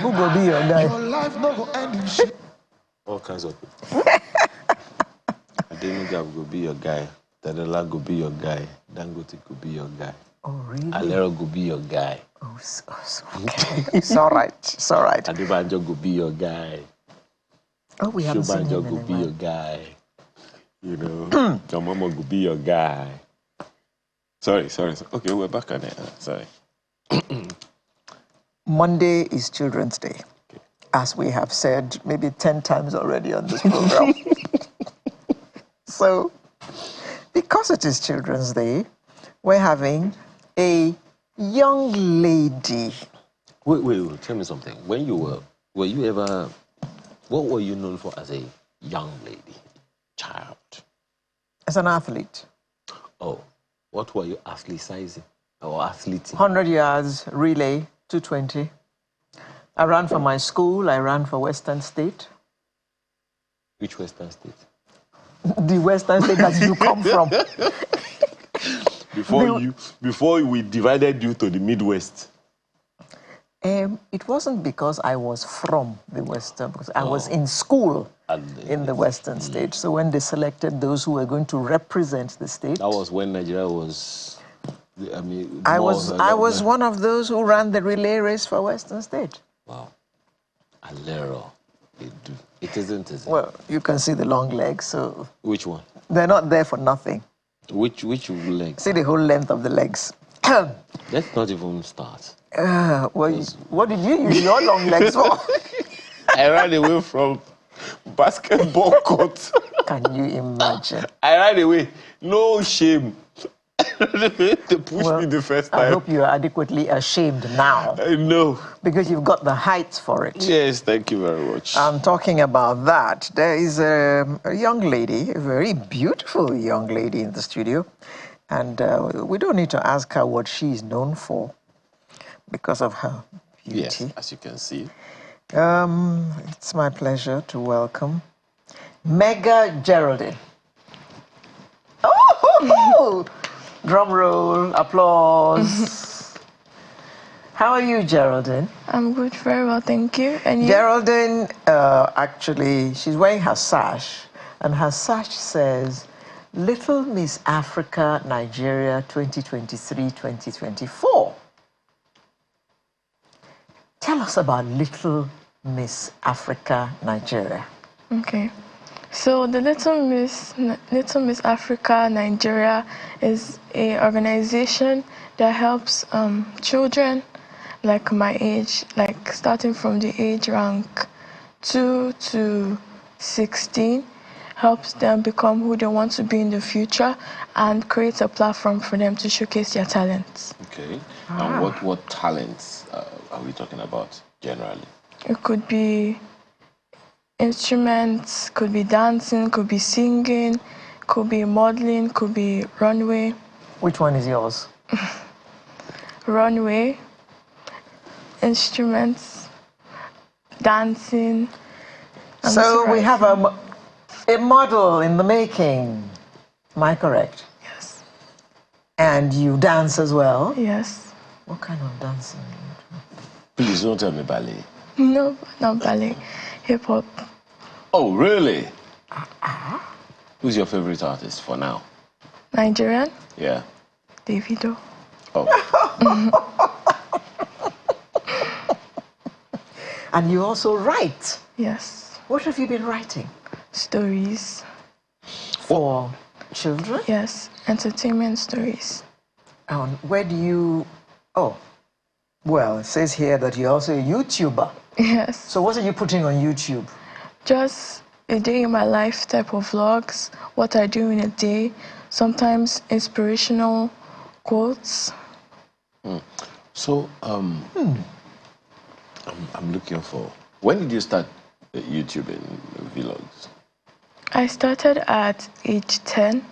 Who go be your guy? Your life no go end in shit. All kinds of people. Adenuga go be your guy. Tadela go be your guy. Dangote go be your guy. Oh, really? Alero go be your guy. Oh, okay. It's all right. It's all right. Adebanjo go be your guy. Oh, we haven't seen him go in be a your guy. You know, your mama go be your guy. Sorry. Okay, we're back on it. Sorry. Monday is Children's Day, as we have said maybe 10 times already on this program. So, because it is Children's Day, we're having a young lady. Wait, tell me something. When you were you ever, what were you known for as a young lady, child? As an athlete. Oh, what were you athleticizing or athleting? 100 yards, relay, 220. I ran for my school. I ran for Western State. Which Western State? The Western State that you come from. Before we divided you to the Midwest. It wasn't because I was from the Western, because I was in school in the Western State. So when they selected those who were going to represent the state. That was when Nigeria was, I was one of those who ran the relay race for Western State. Wow. Alero. It isn't, is it? Well, you can see the long legs, so... Which one? They're not there for nothing. Which leg? See the whole length of the legs. Let's not even start. What did you use your long legs for? I ran away from basketball court. Can you imagine? I ran away. No shame. They pushed me the first time. I hope you are adequately ashamed now. I know. Because you've got the height for it. Yes, thank you very much. I'm talking about that. There is a young lady, a very beautiful young lady in the studio. And we don't need to ask her what she is known for because of her beauty. Yes, as you can see. It's my pleasure to welcome Mega Geraldine. Oh! Drum roll, applause. How are you, Geraldine? I'm good, very well, thank you. And you? Geraldine, actually, she's wearing her sash, and her sash says, Little Miss Africa, Nigeria, 2023-2024. Tell us about Little Miss Africa, Nigeria. Okay. So the Little Miss Africa Nigeria is an organization that helps children like my age, like starting from the age rank 2 to 16, helps them become who they want to be in the future and creates a platform for them to showcase their talents. Okay. And what talents are we talking about generally? It could be instruments, could be dancing, could be singing, could be modeling, could be runway. Which one is yours? Runway, instruments, dancing. So we have a model in the making. Am I correct? Yes. And you dance as well? Yes. What kind of dancing? Please don't tell me ballet. No, not ballet. Hip-hop. Oh, really? Who's your favorite artist for now? Nigerian? Yeah. Davido. Oh. And you also write? Yes. What have you been writing? Stories. For children? Yes, entertainment stories. Where do you... Oh, well, it says here that you're also a YouTuber. Yes. So what are you putting on YouTube? Just a day in my life type of vlogs, what I do in a day, sometimes inspirational quotes. So, I'm looking for... When did you start YouTubing vlogs? I started at age 10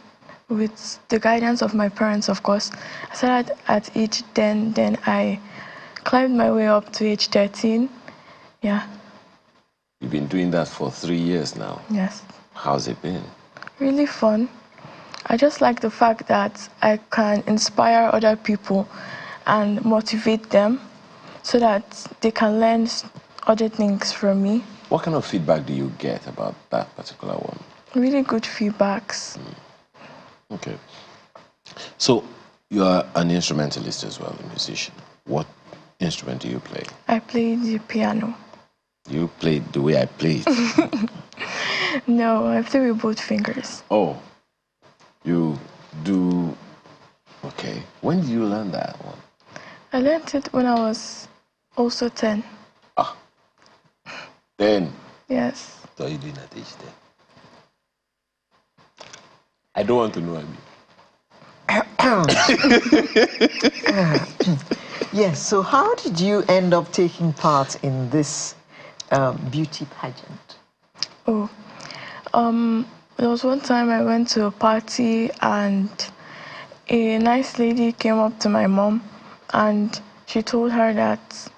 with the guidance of my parents, of course. I started at age 10, then I climbed my way up to age 13. Yeah. You've been doing that for 3 years now. Yes. How's it been? Really fun. I just like the fact that I can inspire other people and motivate them so that they can learn other things from me. What kind of feedback do you get about that particular one? Really good feedbacks. Okay. So you are an instrumentalist as well, a musician. What instrument do you play? I play the piano. You play the way I play it. No, I play with both fingers. Oh, you do. Okay. When did you learn that one? I learned it when I was also 10. Ah, 10. Yes. So you doing at age 10? I don't want to know, Yes, so how did you end up taking part in this beauty pageant? Oh, there was one time I went to a party and a nice lady came up to my mom and she told her that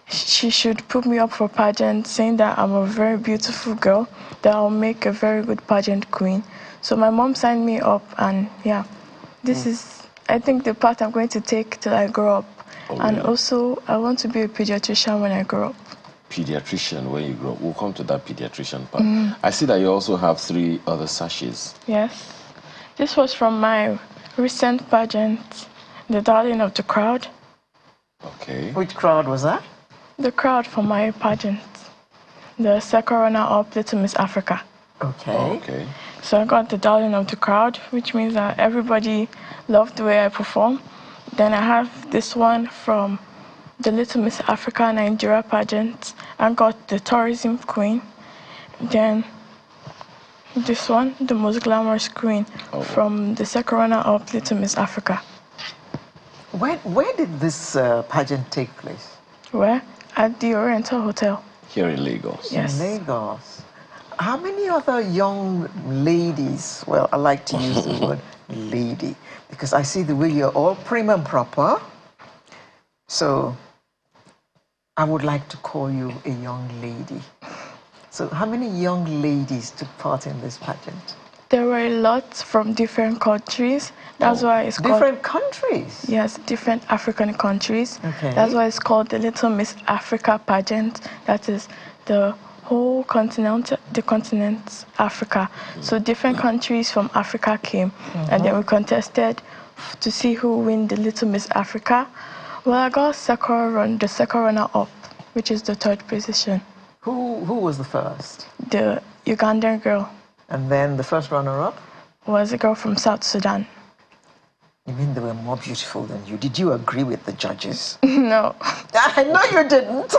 she should put me up for pageant, saying that I'm a very beautiful girl, that I'll make a very good pageant queen. So my mom signed me up, and yeah, this is, I think, the path I'm going to take till I grow up. Oh, And really? also, I want to be a pediatrician when I grow up. Pediatrician when you grow up. We'll come to that pediatrician part. I see that you also have 3 other sashes. Yes. This was from my recent pageant, the darling of the crowd. Okay. Which crowd was that? The crowd for my pageant, the second runner-up, Little Miss Africa. Okay. Oh, okay. So I got the darling of the crowd, which means that everybody loved the way I perform. Then I have this one from the Little Miss Africa Nigeria pageant. I got the tourism queen. Then this one, the most glamorous queen, from the second runner-up, Little Miss Africa. Where did this pageant take place? Where? At the Oriental Hotel. Here in Lagos. Yes. In Lagos. How many other young ladies, well, I like to use the word lady, because I see the way you're all prim and proper. So I would like to call you a young lady. So how many young ladies took part in this pageant? There were a lot from different countries. That's why it's called... Different countries? Yes, different African countries. Okay. That's why it's called the Little Miss Africa pageant. That is the whole continent, the continent Africa. So different countries from Africa came, and then we contested to see who win the Little Miss Africa. Well, I got the second runner-up, which is the 3rd position. Who was the first? The Ugandan girl. And then the first runner-up? Was a girl from South Sudan. You mean they were more beautiful than you? Did you agree with the judges? No. I know you didn't.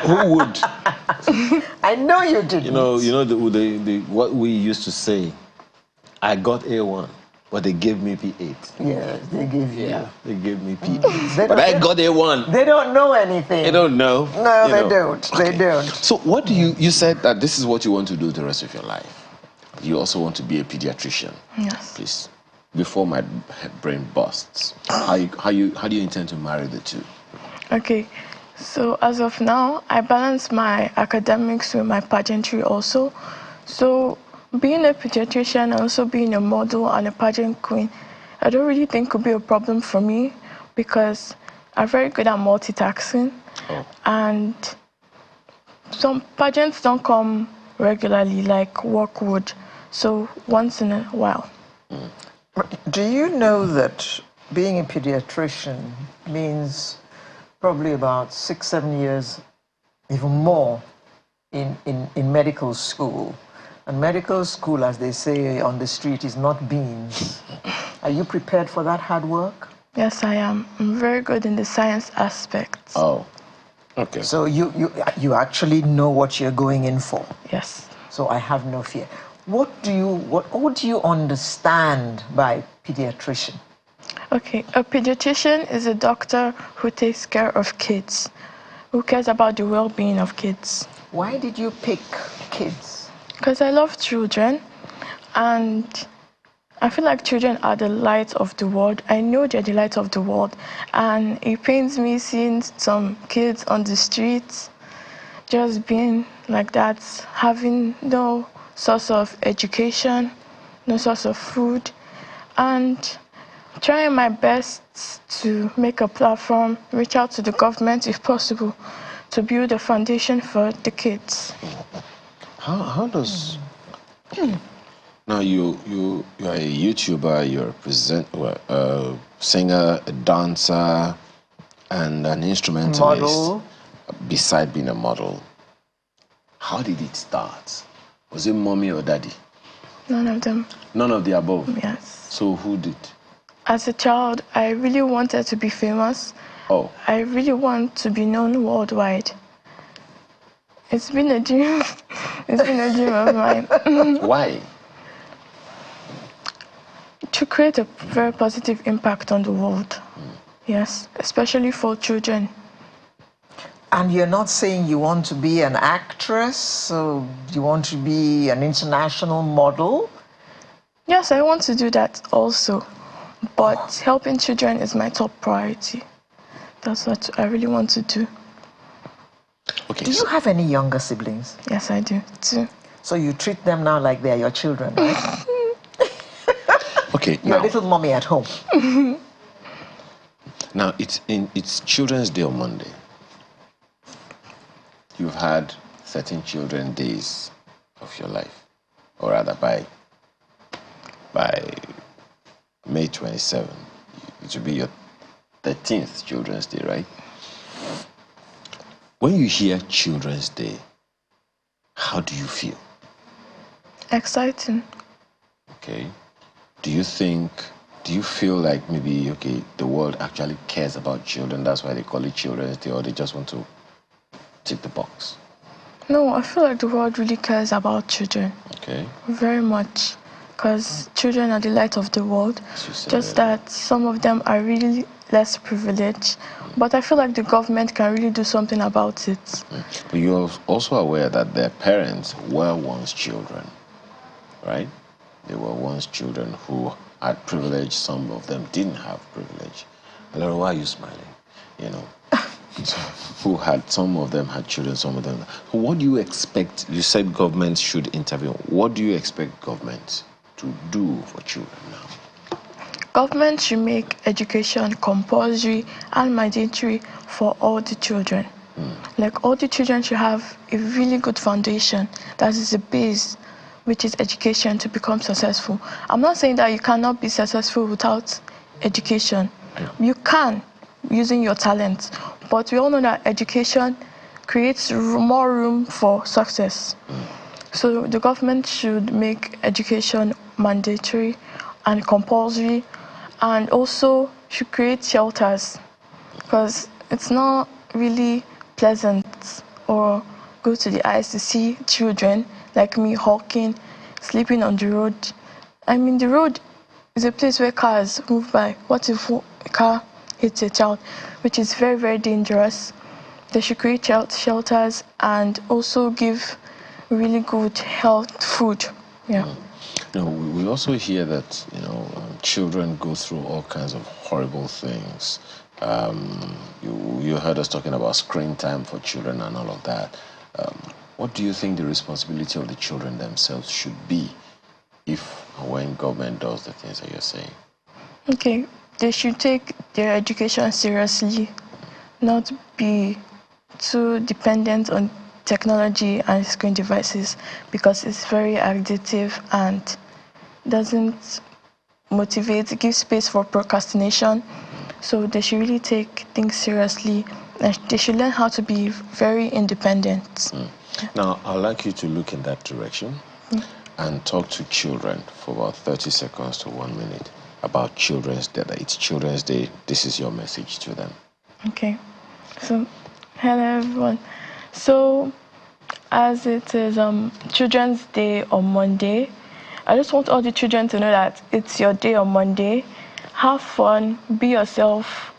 Who would? I know you didn't. You know what we used to say. I got A1, but they gave me P8. Yeah, they gave you. Yeah, they gave me P8. They But I got A1. They don't know anything. They don't know. No, You they know. don't. They Okay. don't. So what do you said that this is what you want to do the rest of your life. You also want to be a pediatrician. Yes. Please, before my brain busts, how do you intend to marry the two? Okay, so as of now, I balance my academics with my pageantry also. So being a pediatrician and also being a model and a pageant queen, I don't really think could be a problem for me because I'm very good at multitasking. Oh. And some pageants don't come regularly like work would, so once in a while. Do you know that being a pediatrician means probably about 6-7 years, even more, in medical school? And medical school, as they say on the street, is not beans. Are you prepared for that hard work? Yes, I am. I'm very good in the science aspects. Oh. Okay. So you actually know what you're going in for. Yes. So I have no fear. What do you understand by pediatrician? Okay, a pediatrician is a doctor who takes care of kids, who cares about the well-being of kids. Why did you pick kids? Because I love children, and I feel like children are the light of the world. I know they're the light of the world, and it pains me seeing some kids on the streets just being like that, having no source of education, no source of food. And Trying my best to make a platform, reach out to the government if possible, to build a foundation for the kids. How does... Okay. Now you are a YouTuber, you're a singer, a dancer, and an instrumentalist. Model. Beside being a model, how did it start? Was it mommy or daddy? None of them. None of the above? Yes. So who did? As a child, I really wanted to be famous. Oh. I really want to be known worldwide. It's been a dream. It's been a dream of mine. Why? To create a very positive impact on the world. Yes, especially for children. And you're not saying you want to be an actress, so you want to be an international model? Yes, I want to do that also. But helping children is my top priority. That's what I really want to do. Okay. Do you have any younger siblings? Yes, I do too. So you treat them now like they're your children, right? Okay. Your now, little mommy at home. Now it's Children's Day on Monday. You've had 13 children days of your life, or rather by May 27, it will be your 13th Children's Day, right? When you hear Children's Day, how do you feel? Exciting. Okay. Do you feel like maybe, okay, the world actually cares about children, that's why they call it Children's Day, or they just want to tick the box? No, I feel like the world really cares about children. Okay. Very much. Because children are the light of the world. Just earlier. that some of them are really less privileged. But I feel like the government can really do something about it. But you're also aware that their parents were once children, right? They were once children who had privilege. Some of them didn't have privilege. Laura, why are you smiling? You know, some of them had children, some of them. What do you expect? You said government should intervene. What do you expect government to do for children now? Government should make education compulsory and mandatory for all the children. Like all the children should have a really good foundation that is the base, which is education, to become successful. I'm not saying that you cannot be successful without education. You can, using your talent, but we all know that education creates more room for success. So the government should make education mandatory and compulsory, and also should create shelters, because it's not really pleasant or good to the eyes to see children like me hawking, sleeping on the road. I mean, the road is a place where cars move by. What if a car hits a child, which is very, very dangerous? They should create shelters and also give really good health food. Yeah. No, we also hear that, children go through all kinds of horrible things. You heard us talking about screen time for children and all of that. What do you think the responsibility of the children themselves should be if and when government does the things that you're saying? Okay, they should take their education seriously, not be too dependent on technology and screen devices, because it's very addictive and doesn't motivate, give space for procrastination. So they should really take things seriously, and they should learn how to be very independent. Now, I'd like you to look in that direction and talk to children for about 30 seconds to 1 minute about Children's Day. It's Children's Day. This is your message to them. Okay. So, hello everyone. So, as it is Children's Day on Monday, I just want all the children to know that it's your day on Monday. Have fun, be yourself.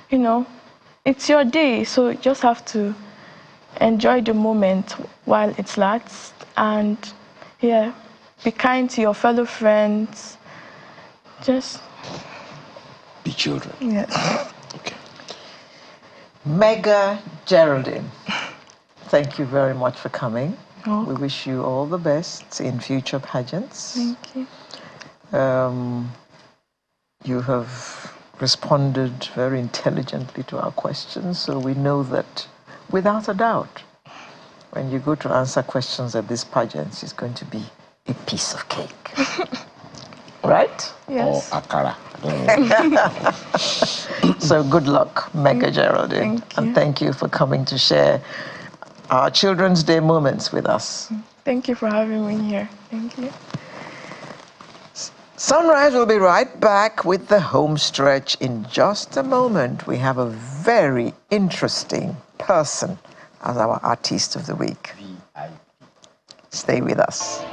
It's your day, so you just have to enjoy the moment while it lasts, and be kind to your fellow friends. Just be children. Yes. Okay. Mega Geraldine, thank you very much for coming. We wish you all the best in future pageants. Thank you. You have responded very intelligently to our questions, so we know that without a doubt, when you go to answer questions at this pageant, it's going to be a piece of cake. Right? Yes. Or akara. So good luck, Mega Geraldine. Thank you. And thank you for coming to share our Children's Day moments with us. Thank you for having me here. Thank you. Sunrise will be right back with the home stretch in just a moment. We have a very interesting person as our artist of the week. Stay with us.